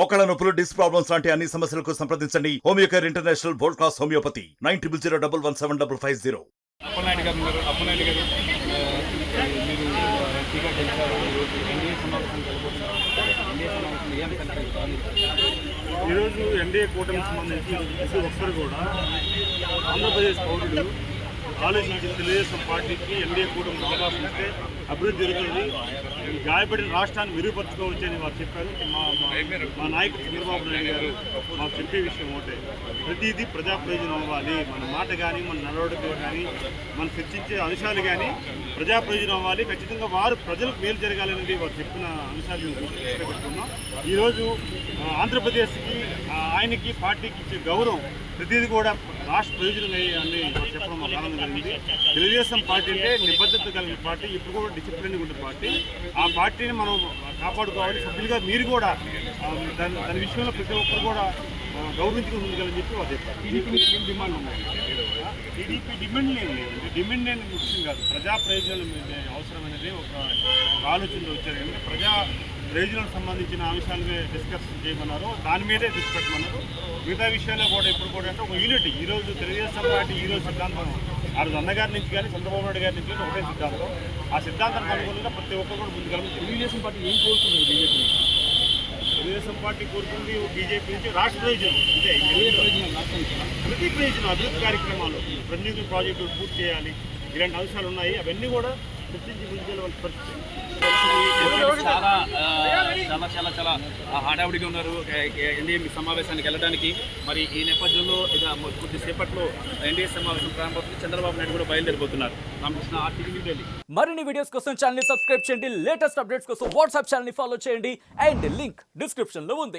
మోకాళ్ళ నొప్పులు, disc problems లాంటి అన్ని సమస్యలకు సంప్రదించండి Homeocare international world class homeopathy 9001175550. Appalanaidu గారు ఉన్నారు. అప్పలనాయుడు గారు మీరు టీకా గెలిచారు. ఎన్డీఏ సమావేశం జరగబోతున్నారు. ఎన్డీఏ సమావేశం ఏం కనిపిస్తుంది? ఈరోజు ఎన్డీఏ కూటమికి సంబంధించి ప్రతి ఒక్కరు కూడా ఆంధ్రప్రదేశ్ పౌరులు ఆలోచించి తెలుగుదేశం పార్టీకి ఎన్డీఏ కూటమికి అవకాశం ఇస్తే అభివృద్ధి జరుగుతుంది, ఈ గాయపడిన రాష్ట్రాన్ని మెరుగుపరచుకోవచ్చని వారు చెప్పారు. మా నాయకుడు చంద్రబాబు నాయుడు గారు మాకు చెప్పే విషయం ఒకటే, ప్రతిదీ ప్రజా ప్రయోజనం అవ్వాలి. మన మాట కానీ, మన నడవడికలు కానీ, మనం చర్చించే అంశాలు కానీ ప్రజా ప్రయోజనం అవ్వాలి. ఖచ్చితంగా వారు ప్రజలకు మేలు జరగాలనేది వారు చెప్పిన అంశాలను పెట్టుకున్నాం. ఈరోజు ఆంధ్రప్రదేశ్కి ఆయనకి పార్టీకి ఇచ్చే గౌరవం ప్రతిదీ కూడా రాష్ట్ర ప్రయోజనం అని చెప్పడం మాకు ఆనందం కలిగింది. తెలుగుదేశం పార్టీ అంటే నిబద్ధత కలిగిన పార్టీ, ఇప్పుడు కూడా డిసిప్లిన్గా ఉన్న పార్టీ. ఆ పార్టీని మనం కాపాడుకోవాలి. సభ్యులుగా మీరు కూడా దాని విషయంలో ప్రతి ఒక్కరు కూడా గౌరవించుకుని ముందుకెళ్ళని చెప్పి వాళ్ళు చెప్పారు. టీడీపీ ఏం డిమాండ్ ఉన్నాయి? టీడీపీ డిమాండ్లు ఏం లేవు. డిమాండ్ అనేది ముఖ్యం కాదు, ప్రజా ప్రయోజనాలు అవసరమైనది ఒక ఆలోచనలో వచ్చారు. అంటే ప్రజా ప్రయోజనాలకు సంబంధించిన అంశాలనే డిస్కస్ చేయమన్నారు, దాని మీదే దృష్టి పెట్టమన్నారు. మిగతా విషయాల్లో కూడా ఇప్పుడు కూడా అంటే ఒక యూనిటీ. ఈరోజు తెలుగుదేశం పార్టీ ఈరోజు సిద్ధాంతం ఆ రోజు అన్నగారి నుంచి కానీ చంద్రబాబు నాయుడు గారి నుంచి కానీ ఒకటే సిద్ధాంతం. ఆ సిద్ధాంతానికి అనుగుణంగా ప్రతి ఒక్కరు కూడా ముందుకెళ్ళి తెలుగుదేశం పార్టీ ఏం కోరుతుంది? బీజేపీ తెలుగుదేశం పార్టీ కోరుతుంది బీజేపీ నుంచి రాష్ట్ర ప్రయోజనం, అంటే ప్రతి ప్రయోజనం, అభివృద్ధి కార్యక్రమాలు, ప్రతినిధుల ప్రాజెక్టులు పూర్తి చేయాలి, ఇలాంటి అంశాలు ఉన్నాయి. అవన్నీ కూడా గుర్తించి ముందుకెళ్ళవలసిన పరిస్థితి. చాలా చాలా చాలా చాలా హడావుడిగా ఉన్నారు ఎన్డీఏ సమావేశానికి వెళ్ళడానికి. మరి ఈ నేపథ్యంలో ఇక కొద్దిసేపట్లో ఎన్డీఏ సమావేశం ప్రారంభమవుతుంది. చంద్రబాబు నాయుడు కూడా బయలుదేరిపోతున్నారు. Ramakrishna, RTV news Delhi. మరిన్ని వీడియోస్ కోసం ఛానల్ ని సబ్స్క్రైబ్ చేయండి. లేటెస్ట్ అప్డేట్స్ కోసం వాట్సాప్ ఛానల్ ని ఫాలో చేయండి. అండ్ లింక్ డిస్క్రిప్షన్ లో ఉంది.